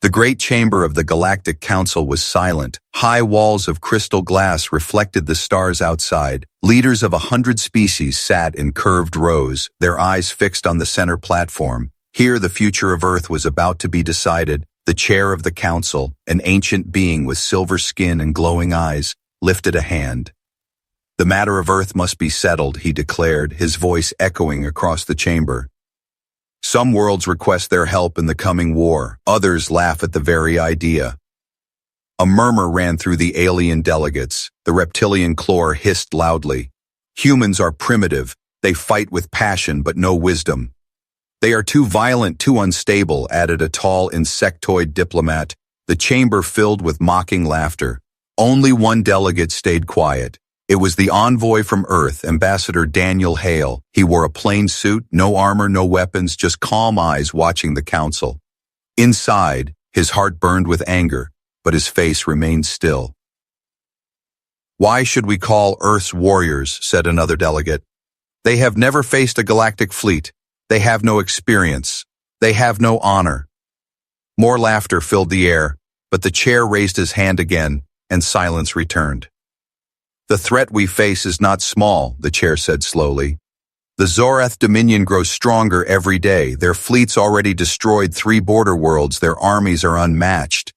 The great chamber of the Galactic Council was silent. High walls of crystal glass reflected the stars outside. Leaders of 100 species sat in curved rows, their eyes fixed on the center platform. Here the future of Earth was about to be decided. The chair of the council, an ancient being with silver skin and glowing eyes, lifted a hand. "The matter of Earth must be settled," he declared, his voice echoing across the chamber. "Some worlds request their help in the coming war. Others laugh at the very idea." A murmur ran through the alien delegates. The reptilian clore hissed loudly. "Humans are primitive. They fight with passion but no wisdom." "They are too violent, too unstable," added a tall insectoid diplomat. The chamber filled with mocking laughter. Only one delegate stayed quiet. It was the envoy from Earth, Ambassador Daniel Hale. He wore a plain suit, no armor, no weapons, just calm eyes watching the council. Inside, his heart burned with anger, but his face remained still. "Why should we call Earth's warriors?" said another delegate. "They have never faced a galactic fleet. They have no experience. They have no honor." More laughter filled the air, but the chair raised his hand again, and silence returned. "The threat we face is not small," the chair said slowly. "The Zorath Dominion grows stronger every day. Their fleets already destroyed 3 border worlds. Their armies are unmatched."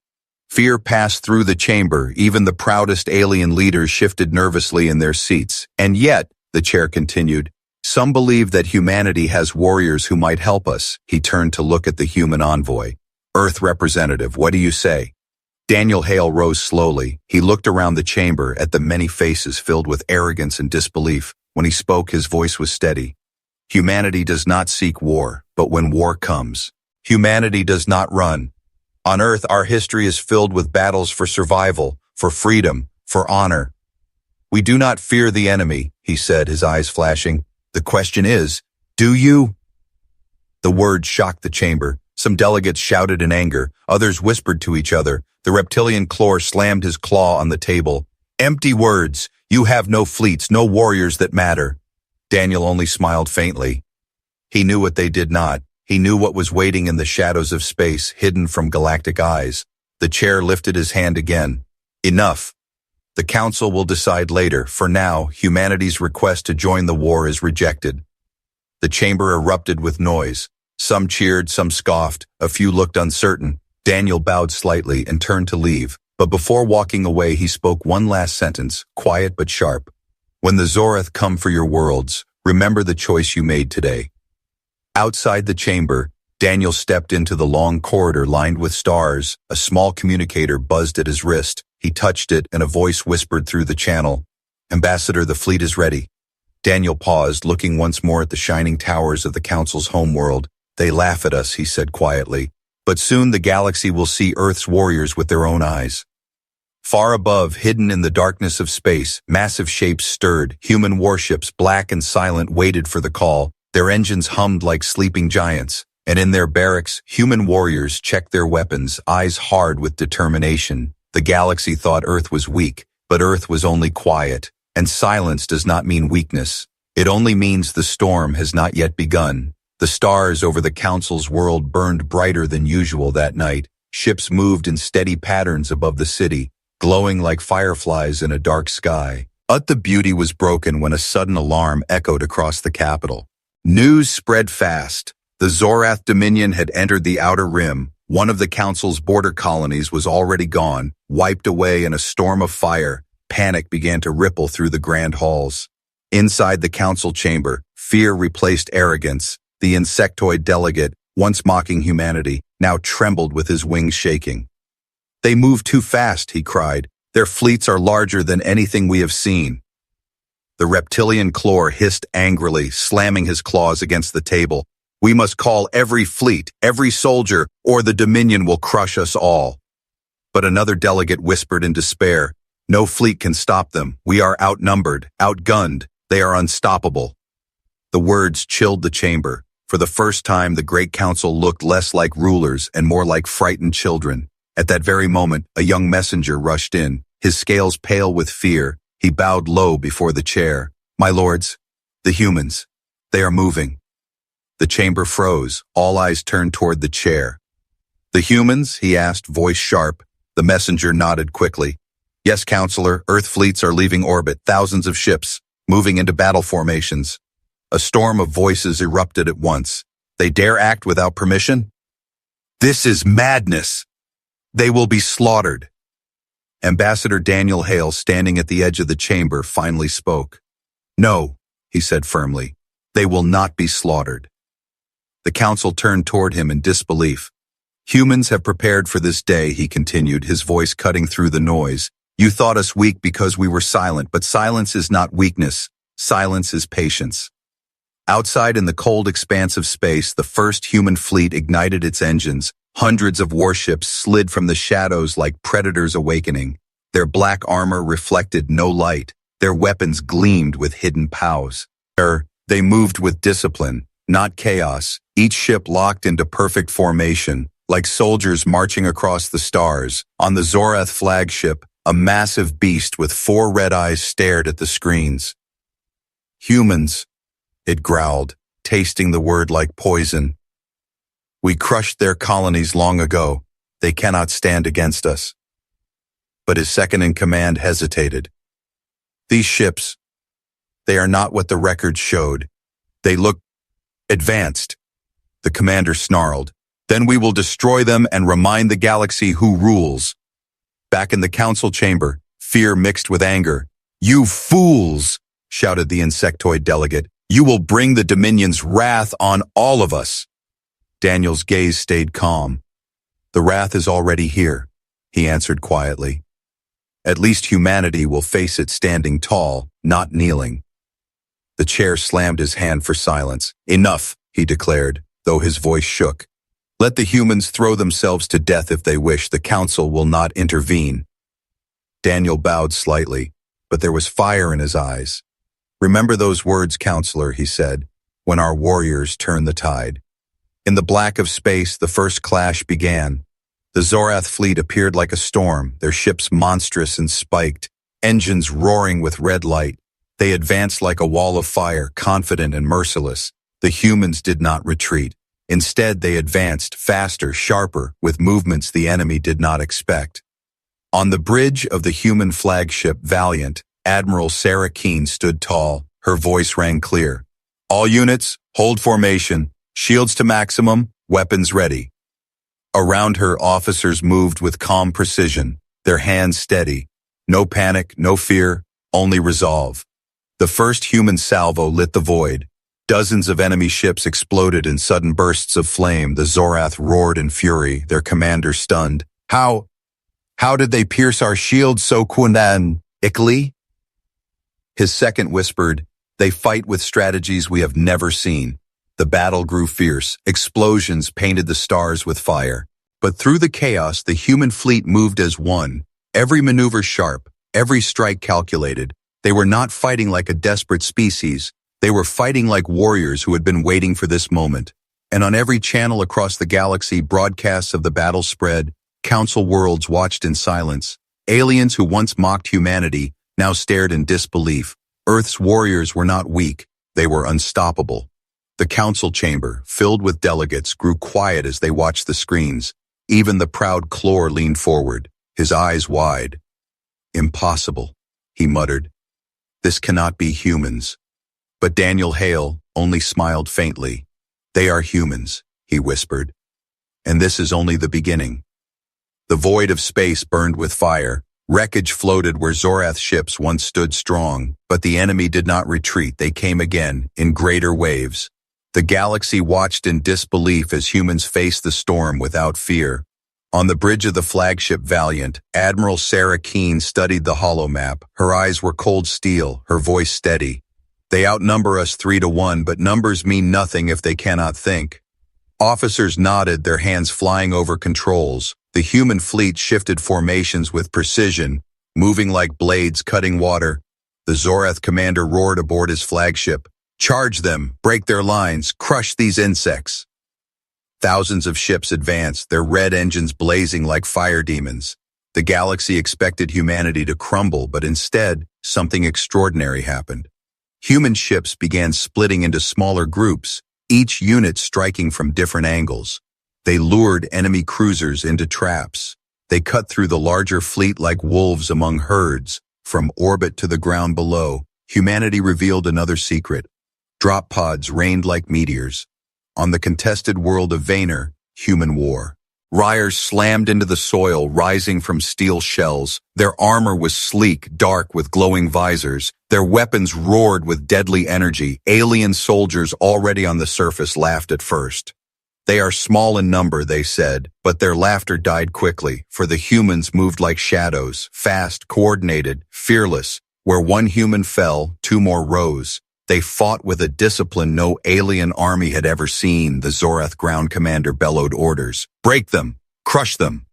Fear passed through the chamber. Even the proudest alien leaders shifted nervously in their seats. "And yet," the chair continued, "some believe that humanity has warriors who might help us." He turned to look at the human envoy. "Earth representative, what do you say?" Daniel Hale rose slowly. He looked around the chamber at the many faces filled with arrogance and disbelief. When he spoke, his voice was steady. "Humanity does not seek war, but when war comes, humanity does not run. On Earth, our history is filled with battles for survival, for freedom, for honor. We do not fear the enemy," he said, his eyes flashing. "The question is, do you?" The word shocked the chamber. Some delegates shouted in anger. Others whispered to each other. The reptilian clore slammed his claw on the table. "Empty words. You have no fleets, no warriors that matter." Daniel only smiled faintly. He knew what they did not. He knew what was waiting in the shadows of space, hidden from galactic eyes. The chair lifted his hand again. "Enough. The council will decide later. For now, humanity's request to join the war is rejected." The chamber erupted with noise. Some cheered, some scoffed. A few looked uncertain. Daniel bowed slightly and turned to leave, but before walking away he spoke one last sentence, quiet but sharp. "When the Zorath come for your worlds, remember the choice you made today." Outside the chamber, Daniel stepped into the long corridor lined with stars. A small communicator buzzed at his wrist. He touched it and a voice whispered through the channel. "Ambassador, the fleet is ready." Daniel paused, looking once more at the shining towers of the council's homeworld. "They laugh at us," he said quietly. "But soon the galaxy will see Earth's warriors with their own eyes." Far above, hidden in the darkness of space, massive shapes stirred. Human warships, black and silent, waited for the call. Their engines hummed like sleeping giants. And in their barracks, human warriors checked their weapons, eyes hard with determination. The galaxy thought Earth was weak, but Earth was only quiet. And silence does not mean weakness. It only means the storm has not yet begun. The stars over the council's world burned brighter than usual that night. Ships moved in steady patterns above the city, glowing like fireflies in a dark sky. But the beauty was broken when a sudden alarm echoed across the capital. News spread fast. The Zorath Dominion had entered the Outer Rim. One of the council's border colonies was already gone, wiped away in a storm of fire. Panic began to ripple through the grand halls. Inside the council chamber, fear replaced arrogance. The insectoid delegate, once mocking humanity, now trembled with his wings shaking. "They move too fast," he cried. "Their fleets are larger than anything we have seen." The reptilian clore hissed angrily, slamming his claws against the table. "We must call every fleet, every soldier, or the Dominion will crush us all." But another delegate whispered in despair, "No fleet can stop them. We are outnumbered, outgunned. They are unstoppable." The words chilled the chamber. For the first time, the Great Council looked less like rulers and more like frightened children. At that very moment, a young messenger rushed in, his scales pale with fear. He bowed low before the chair. "My lords, the humans, they are moving." The chamber froze, all eyes turned toward the chair. The humans? He asked, voice sharp. The messenger nodded quickly. Yes, Counselor, Earth fleets are leaving orbit, thousands of ships, moving into battle formations. A storm of voices erupted at once. They dare act without permission? This is madness. They will be slaughtered. Ambassador Daniel Hale, standing at the edge of the chamber, finally spoke. No, he said firmly. They will not be slaughtered. The council turned toward him in disbelief. Humans have prepared for this day, he continued, his voice cutting through the noise. You thought us weak because we were silent, but silence is not weakness. Silence is patience. Outside in the cold expanse of space, the first human fleet ignited its engines. Hundreds of warships slid from the shadows like predators awakening. Their black armor reflected no light. Their weapons gleamed with hidden pows. They moved with discipline, not chaos, each ship locked into perfect formation, like soldiers marching across the stars. On the Zorath flagship, a massive beast with 4 red eyes stared at the screens. Humans, it growled, tasting the word like poison. We crushed their colonies long ago. They cannot stand against us. But his second-in-command hesitated. These ships, they are not what the records showed. They look advanced. The commander snarled. Then we will destroy them and remind the galaxy who rules. Back in the council chamber, fear mixed with anger. You fools, shouted the insectoid delegate. You will bring the Dominion's wrath on all of us. Daniel's gaze stayed calm. The wrath is already here, he answered quietly. At least humanity will face it standing tall, not kneeling. The chair slammed his hand for silence. Enough, he declared, though his voice shook. Let the humans throw themselves to death if they wish. The council will not intervene. Daniel bowed slightly, but there was fire in his eyes. Remember those words, Counselor, he said, when our warriors turn the tide. In the black of space, the first clash began. The Zorath fleet appeared like a storm, their ships monstrous and spiked, engines roaring with red light. They advanced like a wall of fire, confident and merciless. The humans did not retreat. Instead, they advanced faster, sharper, with movements the enemy did not expect. On the bridge of the human flagship Valiant, Admiral Sarah Keene stood tall. Her voice rang clear. All units, hold formation. Shields to maximum, weapons ready. Around her, officers moved with calm precision, their hands steady. No panic, no fear, only resolve. The first human salvo lit the void. Dozens of enemy ships exploded in sudden bursts of flame. The Zorath roared in fury, their commander stunned. How did they pierce our shields so quickly? His second whispered, they fight with strategies we have never seen. The battle grew fierce. Explosions painted the stars with fire. But through the chaos, the human fleet moved as one. Every maneuver sharp, every strike calculated. They were not fighting like a desperate species. They were fighting like warriors who had been waiting for this moment. And on every channel across the galaxy, broadcasts of the battle spread. Council worlds watched in silence. Aliens who once mocked humanity now stared in disbelief. Earth's warriors were not weak. They were unstoppable. The council chamber, filled with delegates, grew quiet as they watched the screens. Even the proud Clore leaned forward, his eyes wide. Impossible, he muttered. This cannot be humans. But Daniel Hale only smiled faintly. They are humans, he whispered. And this is only the beginning. The void of space burned with fire. Wreckage floated where Zorath ships once stood strong, but the enemy did not retreat. They came again, in greater waves. The galaxy watched in disbelief as humans faced the storm without fear. On the bridge of the flagship Valiant, Admiral Sarah Keene studied the holomap. Her eyes were cold steel, her voice steady. They outnumber us 3-1, but numbers mean nothing if they cannot think. Officers nodded, their hands flying over controls. The human fleet shifted formations with precision, moving like blades cutting water. The Zorath commander roared aboard his flagship. Charge them, break their lines, crush these insects. Thousands of ships advanced, their red engines blazing like fire demons. The galaxy expected humanity to crumble, but instead, something extraordinary happened. Human ships began splitting into smaller groups, each unit striking from different angles. They lured enemy cruisers into traps. They cut through the larger fleet like wolves among herds. From orbit to the ground below, humanity revealed another secret. Drop pods rained like meteors. On the contested world of Vaynor, human war. Ryers slammed into the soil, rising from steel shells. Their armor was sleek, dark with glowing visors. Their weapons roared with deadly energy. Alien soldiers already on the surface laughed at first. They are small in number, they said, but their laughter died quickly, for the humans moved like shadows, fast, coordinated, fearless. Where one human fell, two more rose. They fought with a discipline no alien army had ever seen. The Zorath ground commander bellowed orders. Break them! Crush them!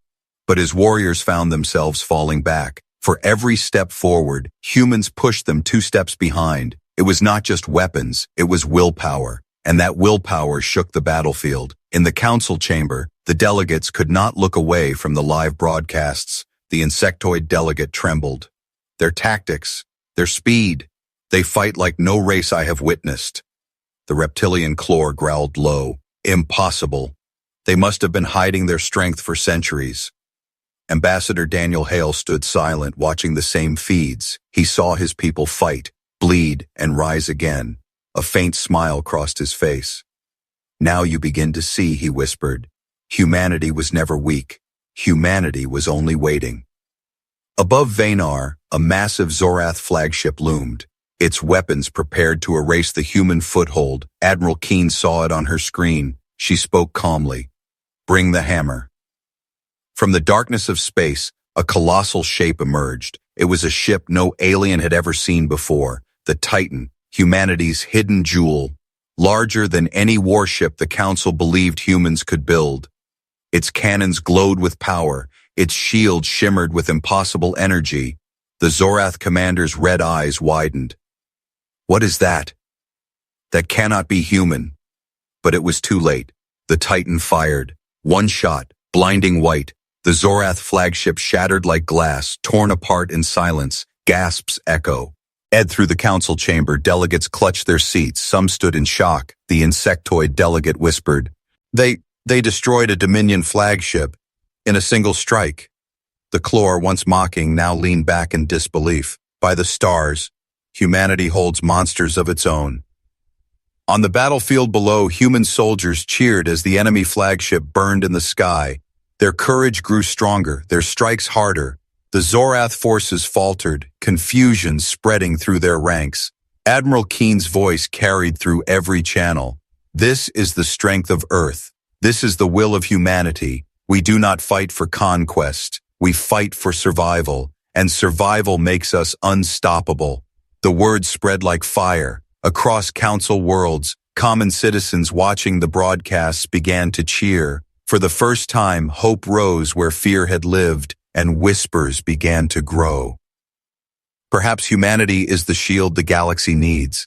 But his warriors found themselves falling back. For every step forward, humans pushed them 2 steps behind. It was not just weapons, it was willpower. And that willpower shook the battlefield. In the council chamber, the delegates could not look away from the live broadcasts. The insectoid delegate trembled. Their tactics, their speed, they fight like no race I have witnessed. The reptilian Chlor growled low. Impossible. They must have been hiding their strength for centuries. Ambassador Daniel Hale stood silent, watching the same feeds. He saw his people fight, bleed, and rise again. A faint smile crossed his face. Now you begin to see, he whispered. Humanity was never weak. Humanity was only waiting. Above Vaynor, a massive Zorath flagship loomed. Its weapons prepared to erase the human foothold. Admiral Keen saw it on her screen. She spoke calmly. Bring the hammer. From the darkness of space, a colossal shape emerged. It was a ship no alien had ever seen before. The Titan, humanity's hidden jewel. Larger than any warship the Council believed humans could build. Its cannons glowed with power. Its shield shimmered with impossible energy. The Zorath commander's red eyes widened. What is that? That cannot be human. But it was too late. The Titan fired. One shot, blinding white. The Zorath flagship shattered like glass, torn apart in silence. Gasps echo. Through the council chamber, delegates clutched their seats. Some stood in shock. The insectoid delegate whispered. They destroyed a Dominion flagship in a single strike. The Chlor, once mocking, now leaned back in disbelief. By the stars, humanity holds monsters of its own. On the battlefield below, human soldiers cheered as the enemy flagship burned in the sky. Their courage grew stronger, their strikes harder. The Zorath forces faltered, confusion spreading through their ranks. Admiral Keen's voice carried through every channel. This is the strength of Earth. This is the will of humanity. We do not fight for conquest. We fight for survival, and survival makes us unstoppable. The word spread like fire. Across council worlds, common citizens watching the broadcasts began to cheer. For the first time, hope rose where fear had lived, and whispers began to grow. Perhaps humanity is the shield the galaxy needs.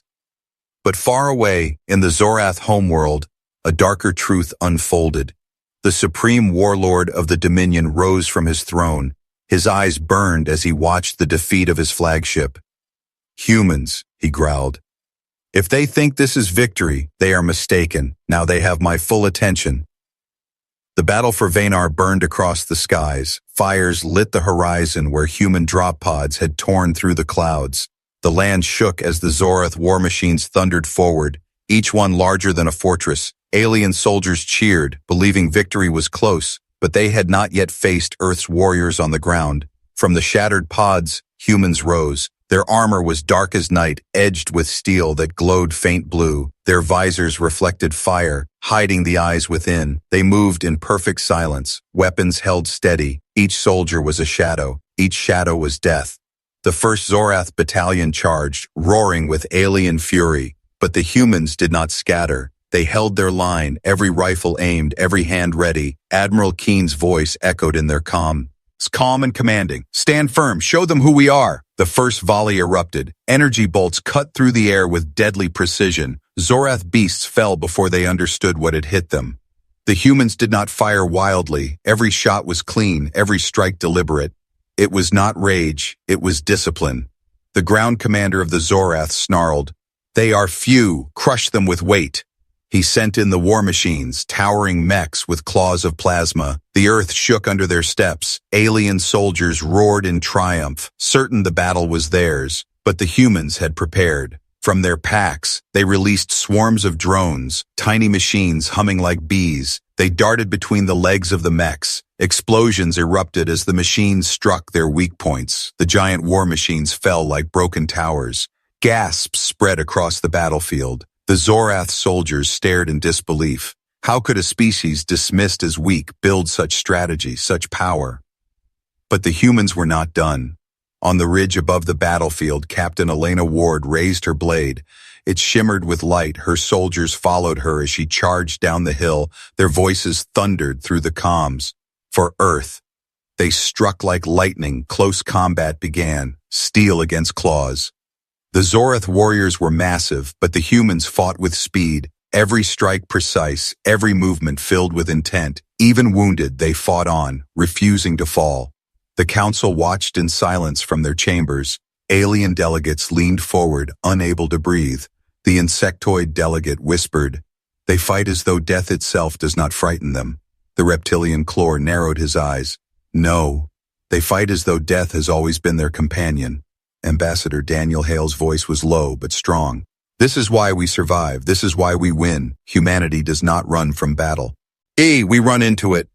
But far away, in the Zorath homeworld, a darker truth unfolded. The supreme warlord of the Dominion rose from his throne. His eyes burned as he watched the defeat of his flagship. Humans, he growled. If they think this is victory, they are mistaken. Now they have my full attention. The battle for Vaynor burned across the skies. Fires lit the horizon where human drop pods had torn through the clouds. The land shook as the Zorath war machines thundered forward, each one larger than a fortress. Alien soldiers cheered, believing victory was close, but they had not yet faced Earth's warriors on the ground. From the shattered pods, humans rose. Their armor was dark as night, edged with steel that glowed faint blue. Their visors reflected fire, hiding the eyes within. They moved in perfect silence, weapons held steady. Each soldier was a shadow. Each shadow was death. The first Zorath battalion charged, roaring with alien fury. But the humans did not scatter. They held their line, every rifle aimed, every hand ready. Admiral Keen's voice echoed in their calm. Calm and commanding. Stand firm, show them who we are. The first volley erupted. Energy bolts cut through the air with deadly precision. Zorath beasts fell before they understood what had hit them. The humans did not fire wildly. Every shot was clean, every strike deliberate. It was not rage, it was discipline. The ground commander of the Zorath snarled, "They are few, crush them with weight." He sent in the war machines, towering mechs with claws of plasma. The earth shook under their steps. Alien soldiers roared in triumph, certain the battle was theirs. But the humans had prepared. From their packs, they released swarms of drones, tiny machines humming like bees. They darted between the legs of the mechs. Explosions erupted as the machines struck their weak points. The giant war machines fell like broken towers. Gasps spread across the battlefield. The Zorath soldiers stared in disbelief. How could a species dismissed as weak build such strategy, such power? But the humans were not done. On the ridge above the battlefield, Captain Elena Ward raised her blade. It shimmered with light. Her soldiers followed her as she charged down the hill. Their voices thundered through the comms. For Earth. They struck like lightning. Close combat began, steel against claws. The Zorath warriors were massive, but the humans fought with speed. Every strike precise, every movement filled with intent. Even wounded, they fought on, refusing to fall. The council watched in silence from their chambers. Alien delegates leaned forward, unable to breathe. The insectoid delegate whispered, "They fight as though death itself does not frighten them." The reptilian Chlor narrowed his eyes. "No, they fight as though death has always been their companion." Ambassador Daniel Hale's voice was low but strong. "This is why we survive. This is why we win. Humanity does not run from battle. We run into it."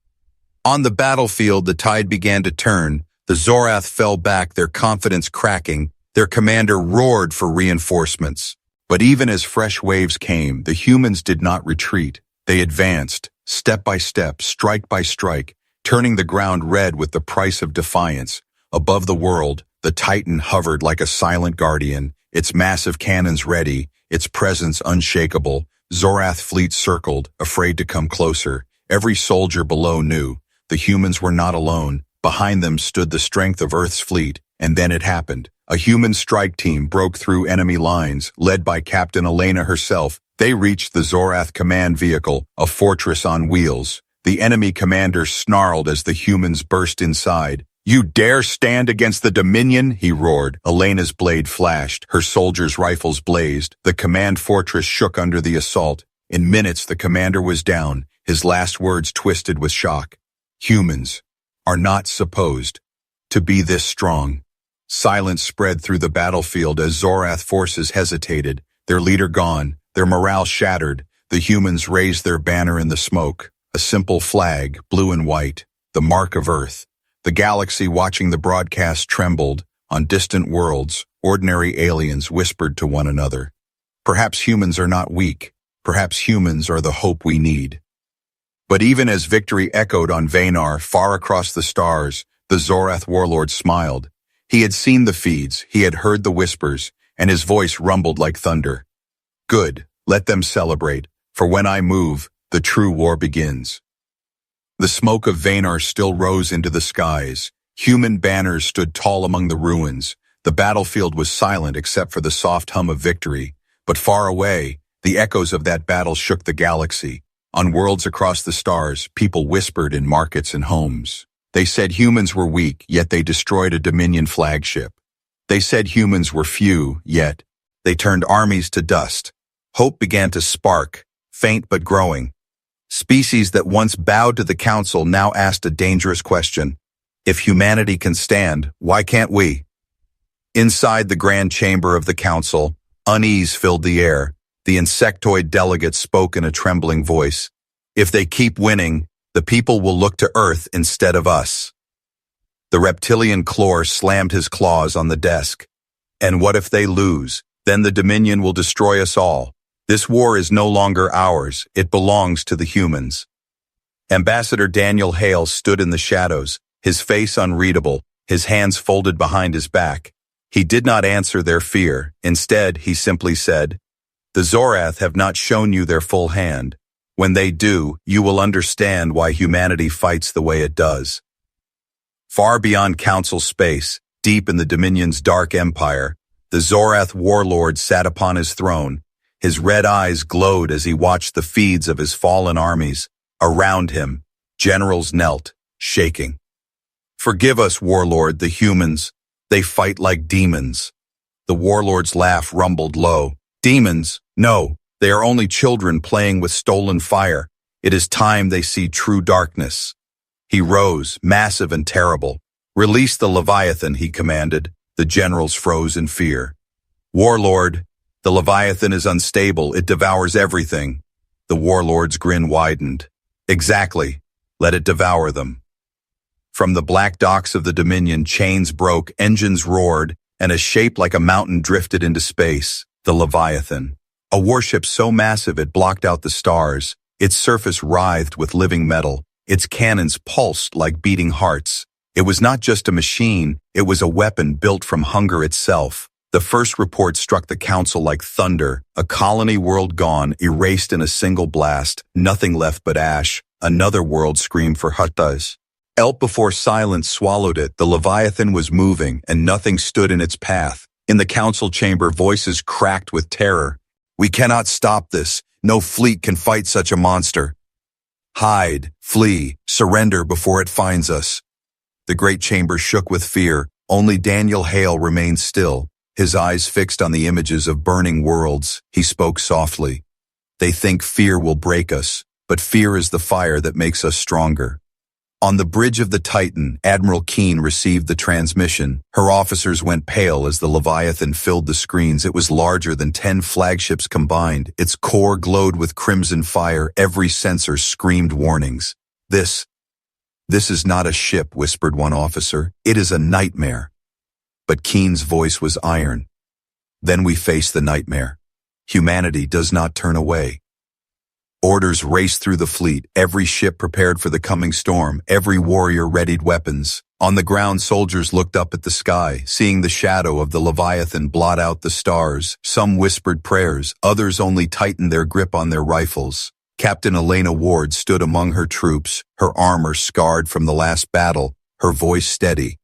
On the battlefield, the tide began to turn. The Zorath fell back, their confidence cracking. Their commander roared for reinforcements. But even as fresh waves came, the humans did not retreat. They advanced, step by step, strike by strike, turning the ground red with the price of defiance. Above the world, the Titan hovered like a silent guardian, its massive cannons ready, its presence unshakable. Zorath fleets circled, afraid to come closer. Every soldier below knew. The humans were not alone. Behind them stood the strength of Earth's fleet, and then it happened. A human strike team broke through enemy lines, led by Captain Elena herself. They reached the Zorath command vehicle, a fortress on wheels. The enemy commander snarled as the humans burst inside. "You dare stand against the Dominion?" he roared. Elena's blade flashed. Her soldiers' rifles blazed. The command fortress shook under the assault. In minutes, the commander was down, his last words twisted with shock. "Humans are not supposed to be this strong." Silence spread through the battlefield as Zorath forces hesitated. Their leader gone, their morale shattered. The humans raised their banner in the smoke. A simple flag, blue and white, the mark of Earth. The galaxy watching the broadcast trembled. On distant worlds, ordinary aliens whispered to one another. Perhaps humans are not weak. Perhaps humans are the hope we need. But even as victory echoed on Vanar, far across the stars, the Zorath warlord smiled. He had seen the feeds, he had heard the whispers, and his voice rumbled like thunder. "Good, let them celebrate, for when I move, the true war begins." The smoke of Vanar still rose into the skies. Human banners stood tall among the ruins. The battlefield was silent except for the soft hum of victory. But far away, the echoes of that battle shook the galaxy. On worlds across the stars, people whispered in markets and homes. They said humans were weak, yet they destroyed a Dominion flagship. They said humans were few, yet they turned armies to dust. Hope began to spark, faint but growing. Species that once bowed to the Council now asked a dangerous question. If humanity can stand, why can't we? Inside the grand chamber of the Council, unease filled the air. The insectoid delegate spoke in a trembling voice. If they keep winning, the people will look to Earth instead of us. The reptilian Chlor slammed his claws on the desk. And what if they lose? Then the Dominion will destroy us all. This war is no longer ours, it belongs to the humans. Ambassador Daniel Hale stood in the shadows, his face unreadable, his hands folded behind his back. He did not answer their fear. Instead, he simply said, "The Zorath have not shown you their full hand. When they do, you will understand why humanity fights the way it does." Far beyond Council space, deep in the Dominion's dark empire, the Zorath warlord sat upon his throne. His red eyes glowed as he watched the feeds of his fallen armies. Around him, generals knelt, shaking. "Forgive us, warlord, the humans. They fight like demons." The warlord's laugh rumbled low. "Demons? No, They are only children playing with stolen fire. It is time they see true darkness. He rose, massive and terrible. Release the Leviathan, he commanded. The generals froze in fear. Warlord, the Leviathan is unstable. It devours everything. The warlord's grin widened. Exactly. Let it devour them. From the black docks of the Dominion, chains broke, engines roared, and a shape like a mountain drifted into space. The Leviathan. A warship so massive it blocked out the stars. Its surface writhed with living metal. Its cannons pulsed like beating hearts. It was not just a machine, it was a weapon built from hunger itself. The first report struck the council like thunder. A colony world gone, erased in a single blast, nothing left but ash. Another world screamed for Huttas. Before silence swallowed it, the Leviathan was moving, and nothing stood in its path. In the council chamber, voices cracked with terror. We cannot stop this. No fleet can fight such a monster. Hide, flee, surrender before it finds us. The great chamber shook with fear. Only Daniel Hale remained still, his eyes fixed on the images of burning worlds. He spoke softly. They think fear will break us, but fear is the fire that makes us stronger. On the bridge of the Titan, Admiral Keene received the transmission. Her officers went pale as the Leviathan filled the screens. It was larger than 10 flagships combined. Its core glowed with crimson fire. Every sensor screamed warnings. This is not a ship, whispered one officer. It is a nightmare. But Keene's voice was iron. Then we face the nightmare. Humanity does not turn away. Orders raced through the fleet, every ship prepared for the coming storm, every warrior readied weapons. On the ground, soldiers looked up at the sky, seeing the shadow of the Leviathan blot out the stars. Some whispered prayers, others only tightened their grip on their rifles. Captain Elena Ward stood among her troops, her armor scarred from the last battle, her voice steady.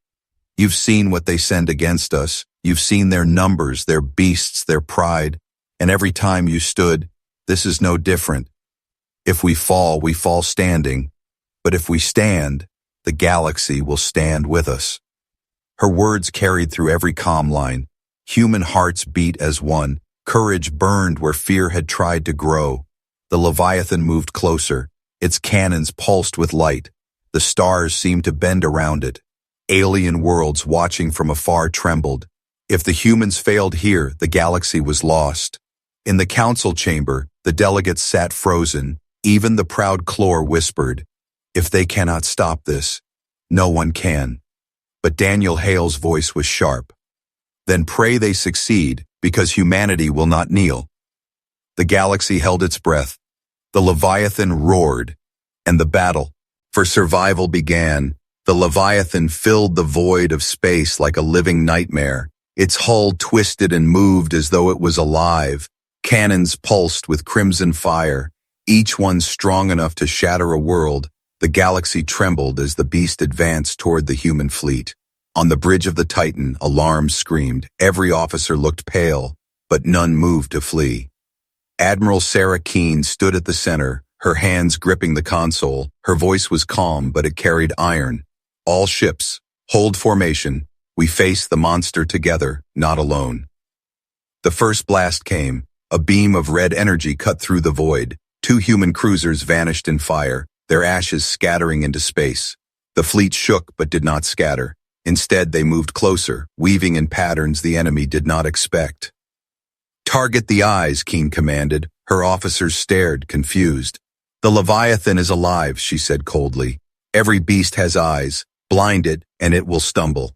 You've seen what they send against us. You've seen their numbers, their beasts, their pride. And every time you stood, this is no different. If we fall standing. But if we stand, the galaxy will stand with us. Her words carried through every comm line. Human hearts beat as one. Courage burned where fear had tried to grow. The Leviathan moved closer. Its cannons pulsed with light. The stars seemed to bend around it. Alien worlds watching from afar trembled. If the humans failed here, the galaxy was lost. In the council chamber, the delegates sat frozen. Even the proud Clore whispered, if they cannot stop this, no one can. But Daniel Hale's voice was sharp. Then pray they succeed, because humanity will not kneel. The galaxy held its breath. The Leviathan roared, and the battle for survival began. The Leviathan filled the void of space like a living nightmare. Its hull twisted and moved as though it was alive. Cannons pulsed with crimson fire. Each one strong enough to shatter a world. The galaxy trembled as the beast advanced toward the human fleet. On the bridge of the Titan, alarms screamed. Every officer looked pale, but none moved to flee. Admiral Sarah Keene stood at the center, her hands gripping the console. Her voice was calm, but it carried iron. All ships, hold formation. We face the monster together, not alone. The first blast came. A beam of red energy cut through the void. 2 human cruisers vanished in fire, their ashes scattering into space. The fleet shook but did not scatter. Instead, they moved closer, weaving in patterns the enemy did not expect. Target the eyes, Keene commanded. Her officers stared, confused. The Leviathan is alive, she said coldly. Every beast has eyes. Blind it, and it will stumble.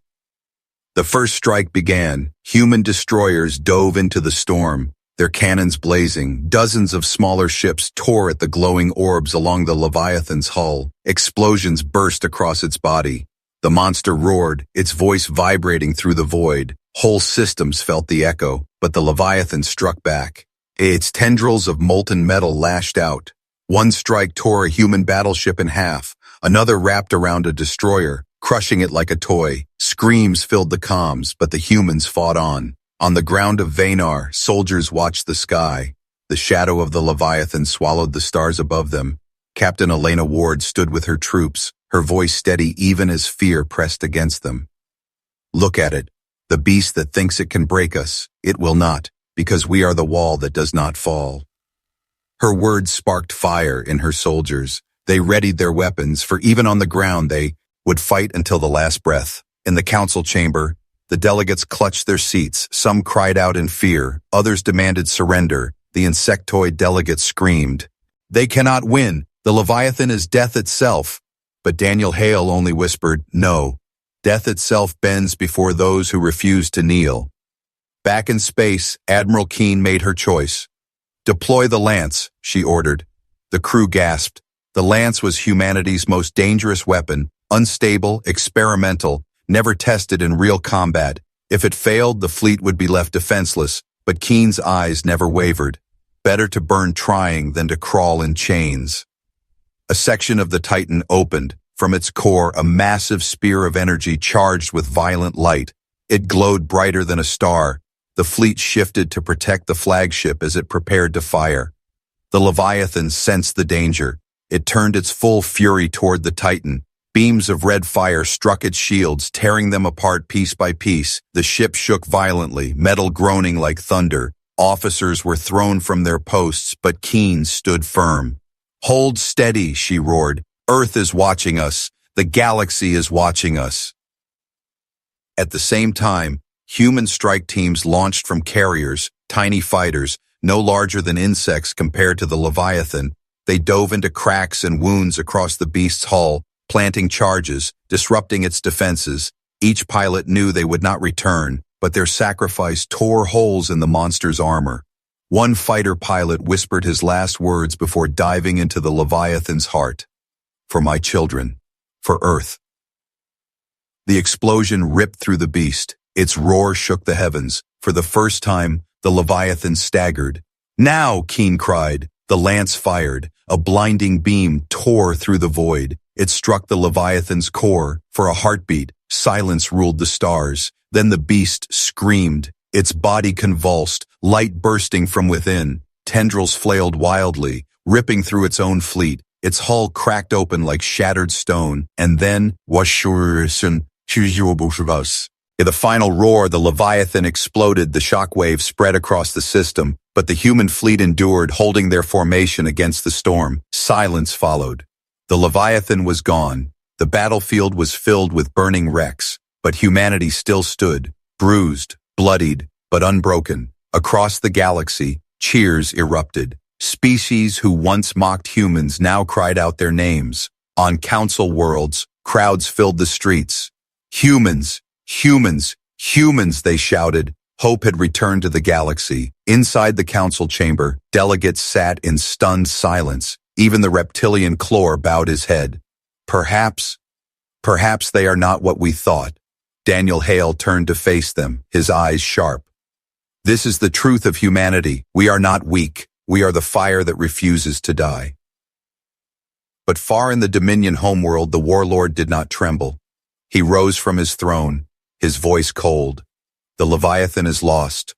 The first strike began. Human destroyers dove into the storm. Their cannons blazing, dozens of smaller ships tore at the glowing orbs along the Leviathan's hull. Explosions burst across its body. The monster roared, its voice vibrating through the void. Whole systems felt the echo, but the Leviathan struck back. Its tendrils of molten metal lashed out. One strike tore a human battleship in half. Another wrapped around a destroyer, crushing it like a toy. Screams filled the comms, but the humans fought on. On the ground of Vanar, soldiers watched the sky. The shadow of the Leviathan swallowed the stars above them. Captain Elena Ward stood with her troops, her voice steady even as fear pressed against them. Look at it, the beast that thinks it can break us. It will not, because we are the wall that does not fall. Her words sparked fire in her soldiers. They readied their weapons, for even on the ground they would fight until the last breath. In the council chamber, the delegates clutched their seats. Some cried out in fear. Others demanded surrender. The insectoid delegates screamed, "They cannot win. The Leviathan is death itself." But Daniel Hale only whispered, "No. Death itself bends before those who refuse to kneel." Back in space, Admiral Keen made her choice. "Deploy the lance," she ordered. The crew gasped. The lance was humanity's most dangerous weapon, unstable, experimental, never tested in real combat. If it failed, the fleet would be left defenseless, but Keen's eyes never wavered. Better to burn trying than to crawl in chains. A section of the Titan opened. From its core, a massive spear of energy charged with violent light. It glowed brighter than a star. The fleet shifted to protect the flagship as it prepared to fire. The Leviathan sensed the danger. It turned its full fury toward the Titan. Beams of red fire struck its shields, tearing them apart piece by piece. The ship shook violently, metal groaning like thunder. Officers were thrown from their posts, but Keen stood firm. "Hold steady," she roared. "Earth is watching us. The galaxy is watching us." At the same time, human strike teams launched from carriers, tiny fighters, no larger than insects compared to the Leviathan. They dove into cracks and wounds across the beast's hull, planting charges, disrupting its defenses. Each pilot knew they would not return, but their sacrifice tore holes in the monster's armor. One fighter pilot whispered his last words before diving into the Leviathan's heart. "For my children. For Earth." The explosion ripped through the beast. Its roar shook the heavens. For the first time, the Leviathan staggered. "Now!" Keen cried. The lance fired. A blinding beam tore through the void. It struck the Leviathan's core. For a heartbeat, silence ruled the stars. Then the beast screamed. Its body convulsed, light bursting from within. Tendrils flailed wildly, ripping through its own fleet. Its hull cracked open like shattered stone. And then, in the final roar, the Leviathan exploded. The shockwave spread across the system, but the human fleet endured, holding their formation against the storm. Silence followed. The Leviathan was gone. The battlefield was filled with burning wrecks, but humanity still stood, bruised, bloodied, but unbroken. Across the galaxy, cheers erupted. Species who once mocked humans now cried out their names. On council worlds, crowds filled the streets. "Humans! Humans! Humans!" they shouted. Hope had returned to the galaxy. Inside the council chamber, delegates sat in stunned silence. Even the reptilian Chlor bowed his head. Perhaps they are not what we thought." Daniel Hale turned to face them, his eyes sharp. "This is the truth of humanity. We are not weak. We are the fire that refuses to die." But far in the Dominion homeworld, the warlord did not tremble. He rose from his throne, his voice cold. "The Leviathan is lost,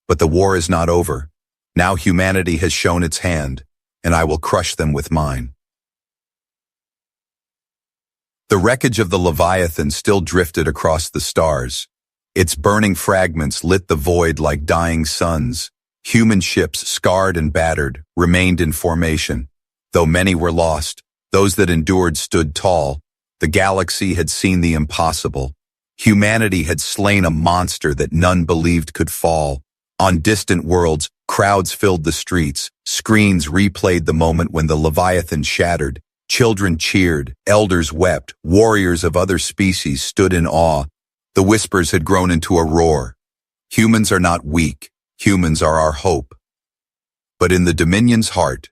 but the war is not over. Now humanity has shown its hand, and I will crush them with mine." The wreckage of the Leviathan still drifted across the stars. Its burning fragments lit the void like dying suns. Human ships, scarred and battered, remained in formation. Though many were lost, those that endured stood tall. The galaxy had seen the impossible. Humanity had slain a monster that none believed could fall. On distant worlds, crowds filled the streets. Screens replayed the moment when the Leviathan shattered. Children cheered, elders wept, warriors of other species stood in awe. The whispers had grown into a roar. Humans are not weak. Humans are our hope. But in the Dominion's heart,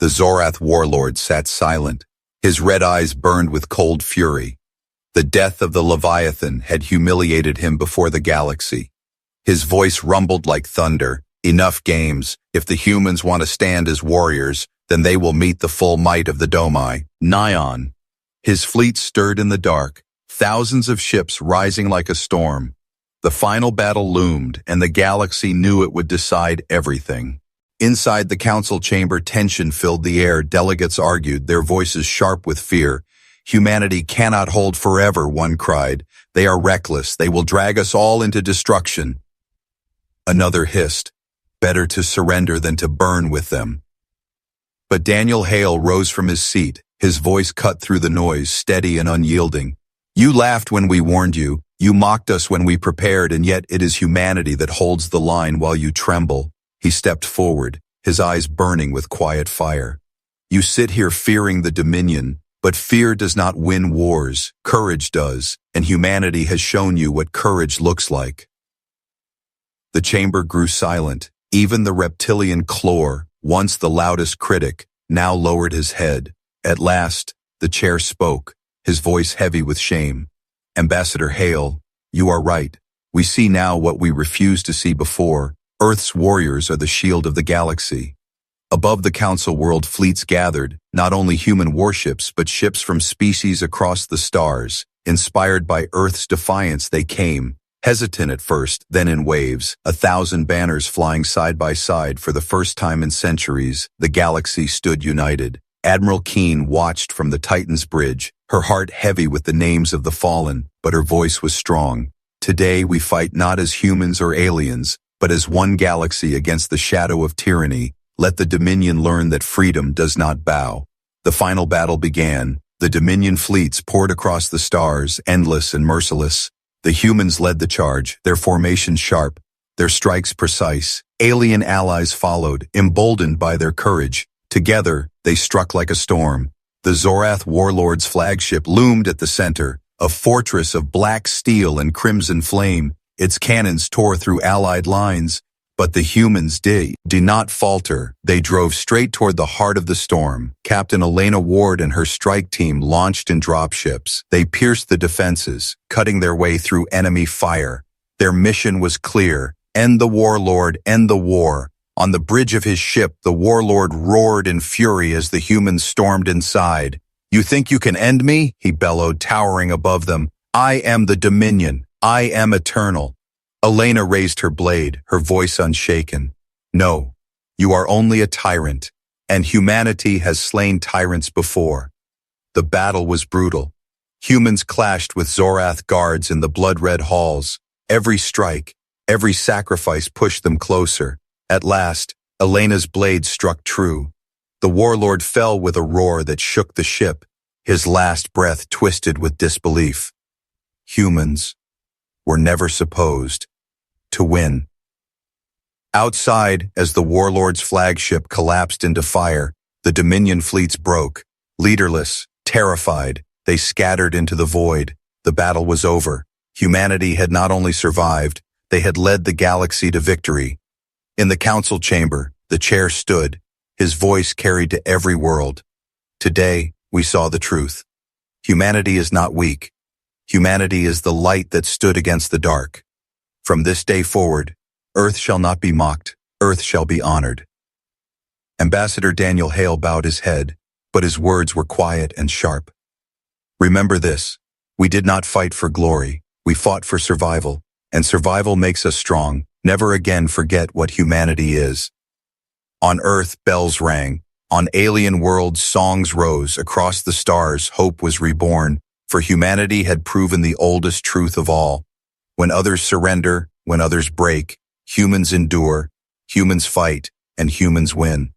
the Zorath warlord sat silent. His red eyes burned with cold fury. The death of the Leviathan had humiliated him before the galaxy. His voice rumbled like thunder. "Enough games. If the humans want to stand as warriors, then they will meet the full might of the Domai, Nion." His fleet stirred in the dark, thousands of ships rising like a storm. The final battle loomed, and the galaxy knew it would decide everything. Inside the council chamber, tension filled the air. Delegates argued, their voices sharp with fear. "Humanity cannot hold forever," one cried. "They are reckless. They will drag us all into destruction." Another hissed, "Better to surrender than to burn with them." But Daniel Hale rose from his seat, his voice cut through the noise, steady and unyielding. You laughed when we warned you, you mocked us when we prepared, and yet it is humanity that holds the line while you tremble. He stepped forward, his eyes burning with quiet fire. You sit here fearing the Dominion, but fear does not win wars, courage does, and humanity has shown you what courage looks like. The chamber grew silent. Even the reptilian Chlor, once the loudest critic, now lowered his head. At last, the chair spoke, his voice heavy with shame. Ambassador Hale, you are right. We see now what we refused to see before. Earth's warriors are the shield of the galaxy. Above the Council world, fleets gathered, not only human warships but ships from species across the stars. Inspired by Earth's defiance, they came. Hesitant at first, then in waves, 1,000 banners flying side by side for the first time in centuries, the galaxy stood united. Admiral Keen watched from the Titan's bridge, her heart heavy with the names of the fallen, but her voice was strong. Today we fight not as humans or aliens, but as one galaxy against the shadow of tyranny. Let the Dominion learn that freedom does not bow. The final battle began. The Dominion fleets poured across the stars, endless and merciless. The humans led the charge, their formations sharp, their strikes precise. Alien allies followed, emboldened by their courage. Together, they struck like a storm. The Zorath warlord's flagship loomed at the center, a fortress of black steel and crimson flame. Its cannons tore through allied lines. But the humans did not falter. They drove straight toward the heart of the storm. Captain Elena Ward and her strike team launched in dropships. They pierced the defenses, cutting their way through enemy fire. Their mission was clear. End the warlord, end the war. On the bridge of his ship, the warlord roared in fury as the humans stormed inside. You think you can end me? He bellowed, towering above them. I am the Dominion. I am eternal. Elena raised her blade, her voice unshaken. No, you are only a tyrant, and humanity has slain tyrants before. The battle was brutal. Humans clashed with Zorath guards in the blood-red halls. Every strike, every sacrifice pushed them closer. At last, Elena's blade struck true. The warlord fell with a roar that shook the ship, his last breath twisted with disbelief. Humans were never supposed to win. Outside, as the warlord's flagship collapsed into fire, the Dominion fleets broke. Leaderless, terrified, they scattered into the void. The battle was over. Humanity had not only survived, they had led the galaxy to victory. In the council chamber, the chair stood, his voice carried to every world. Today, we saw the truth. Humanity is not weak. Humanity is the light that stood against the dark. From this day forward, Earth shall not be mocked, Earth shall be honored. Ambassador Daniel Hale bowed his head, but his words were quiet and sharp. Remember this, we did not fight for glory, we fought for survival, and survival makes us strong. Never again forget what humanity is. On Earth, bells rang. On alien worlds, songs rose. Across the stars, hope was reborn, for humanity had proven the oldest truth of all. When others surrender, when others break, humans endure, humans fight, and humans win.